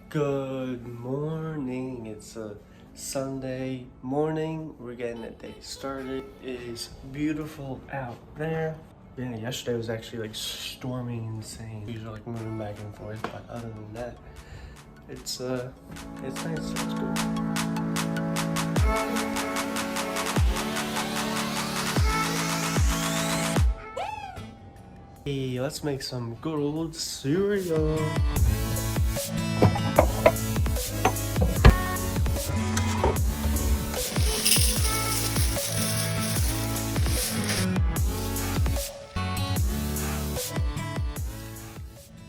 Good morning. It's a Sunday morning. We're getting the day started. It is beautiful out there. Yeah, yesterday was actually like storming insane. These are like moving back and forth, but other than that, it's nice. It's good. Hey, let's make some good old cereal.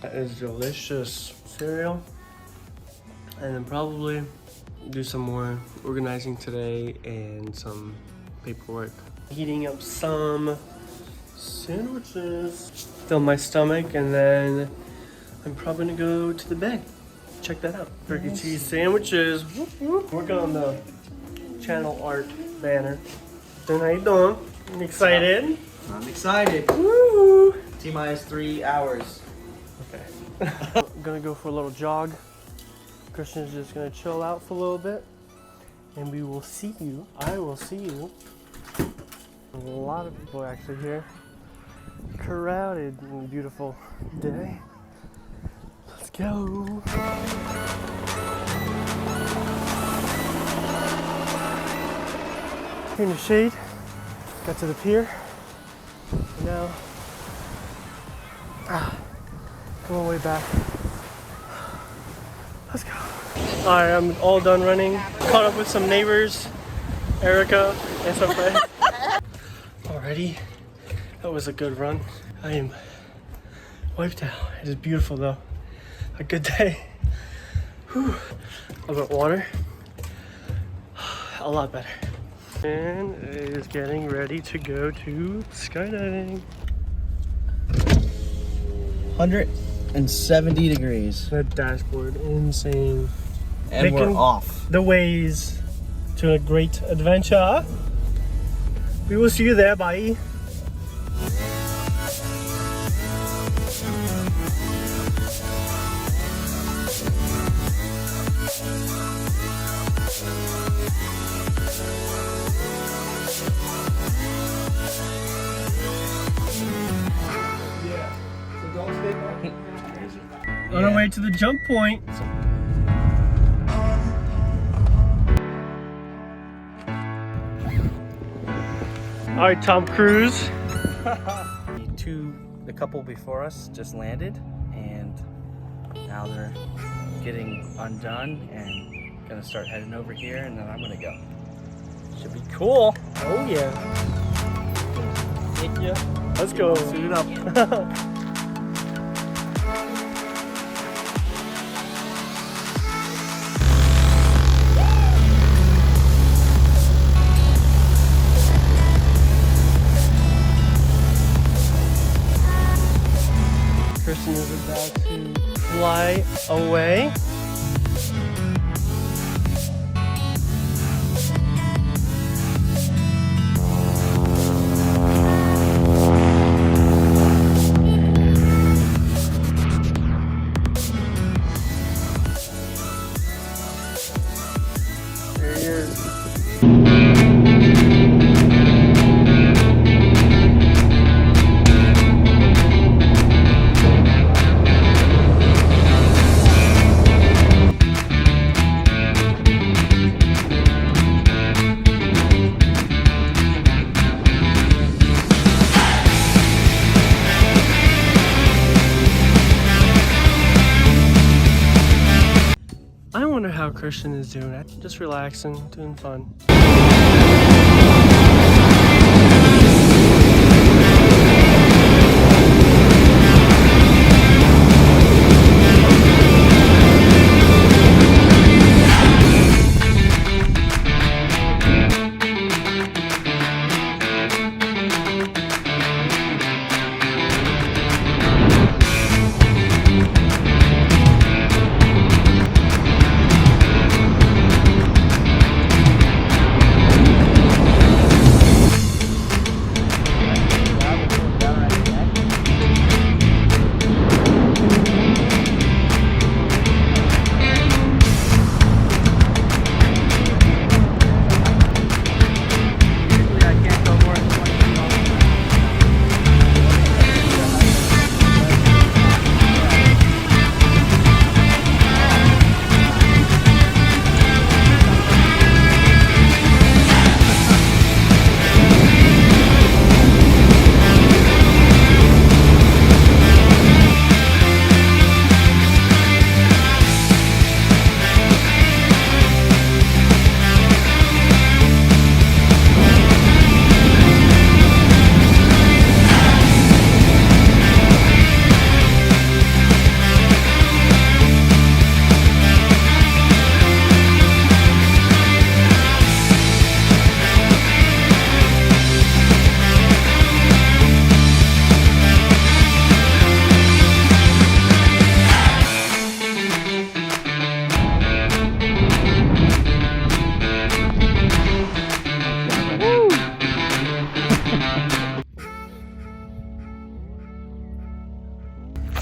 That is delicious cereal. And then probably do some more organizing today and some paperwork. Heating up some sandwiches. Fill my stomach, and then I'm probably gonna go to the bed. Check that out. Turkey cheese sandwiches. Whoop, whoop. Working on the channel art banner. Then how you doing? You excited? I'm excited. Woo! T-minus 3 hours. Okay. I'm gonna go for a little jog. Christian's just gonna chill out for a little bit. And we will see you. I will see you. A lot of people actually here. Crowded and beautiful day. Let's go. Here in the shade. Got to the pier. And now come on way back. Let's go. Alright, I'm all done running. Caught up with some neighbors, Erica and some friends. Already, that was a good run. I am wiped out. It is beautiful though. A good day. Whew. A little bit water. A lot better. And it is getting ready to go to skydiving. 170 degrees. That dashboard, insane. And we're off. The ways to a great adventure. We will see you there, bye. On our way to the jump point. All right, Tom Cruise. The couple before us just landed, and now they're getting undone and gonna start heading over here, and then I'm gonna go. Should be cool. Oh yeah. Thank you. Let's go. Suit it up. Kristen is about to fly away. There he is. I wonder how Christian is doing. Just relaxing, doing fun.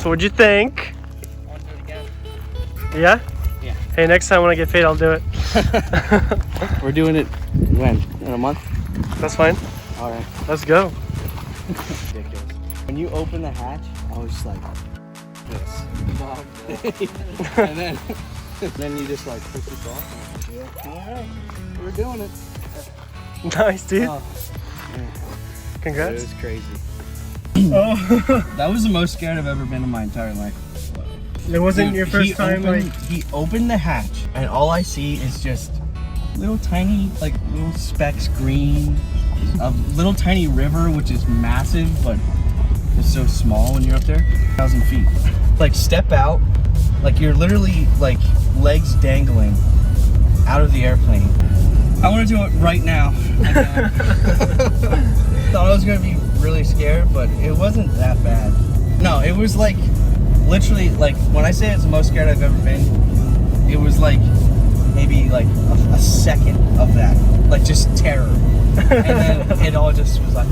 What'd you think? I'll do it again. Yeah? Yeah. Hey, next time when I get paid, I'll do it. We're doing it when? In a month? That's fine. All right. Let's go. Ridiculous. When you open the hatch, I was like this. and then you just like push it off. Yeah. All right. We're doing it. Nice, dude. Oh, it Congrats. was crazy. Oh. That was the most scared I've ever been in my entire life. It wasn't Dude, your first time, he opened the hatch, and all I see is just little tiny, like little specks green, a little tiny river, which is massive, but it's so small when you're up there, 1,000 feet. Like step out, like you're literally like legs dangling out of the airplane. I want to do it right now. Thought I was gonna be really scared, but it wasn't that bad. No, it was like literally like when I say it's the most scared I've ever been, it was like maybe like a second of that, like just terror, and then it all just was like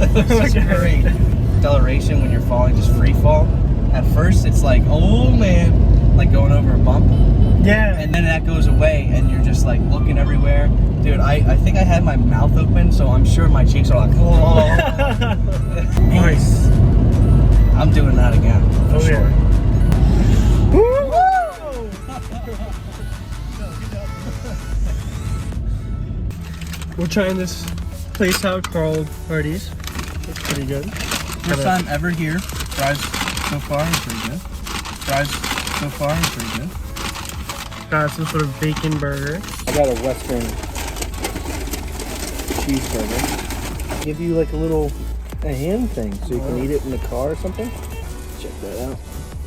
it was just great. Acceleration when you're falling, just free fall. At first, it's like oh man, like going over a bump. Yeah. And then that goes away, and you're just like looking everywhere. Dude, I think I had my mouth open, so I'm sure my cheeks are like, oh. Nice. I'm doing that again, for sure. Yeah. We're trying this place out called Hardee's. It's pretty good. First time ever here. Fries so far is pretty good. Fries so far is pretty good. Got some sort of bacon burger. I got a Western cheeseburger. Give you like a hand thing so you can eat it in the car or something. Check that out.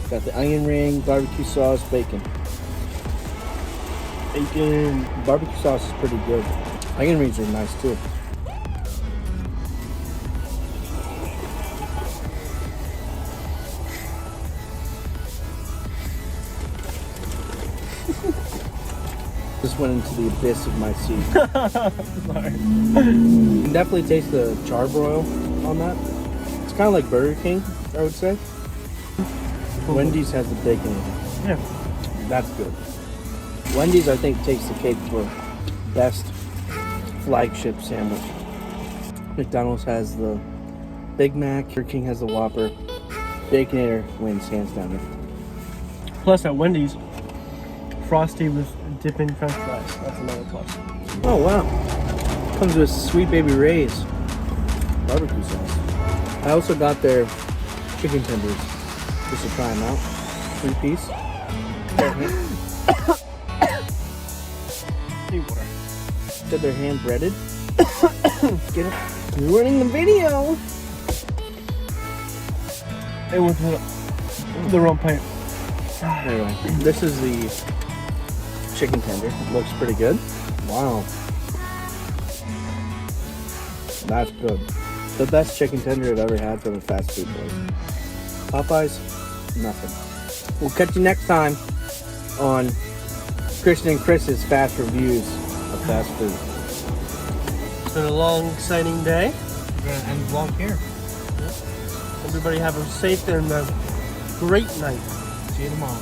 Got the onion ring, barbecue sauce, bacon. Bacon, barbecue sauce is pretty good. Onion rings are nice too. Just went into the abyss of my seat. You can definitely taste the charbroil on that. It's kind of like Burger King, I would say. Wendy's has the bacon in it. Yeah. That's good. Wendy's, I think, takes the cake for best flagship sandwich. McDonald's has the Big Mac. Burger King has the Whopper. Baconator wins hands down. Plus at Wendy's, Frosty with dipping French fries. That's another plus. Oh wow! Comes with Sweet Baby Ray's barbecue sauce. I also got their chicken tenders just to try them out. 3-piece. Said they're hand breaded. Get it? You're running the video. And with the wrong pipe. Anyway, this is the chicken tender. Looks pretty good. Wow. That's good. The best chicken tender I've ever had from a fast food place. Popeyes, nothing. We'll catch you next time on Christian and Chris's fast reviews of fast food. It's been a long, exciting day. We're gonna end the vlog here. Everybody have a safe and a great night. See you tomorrow.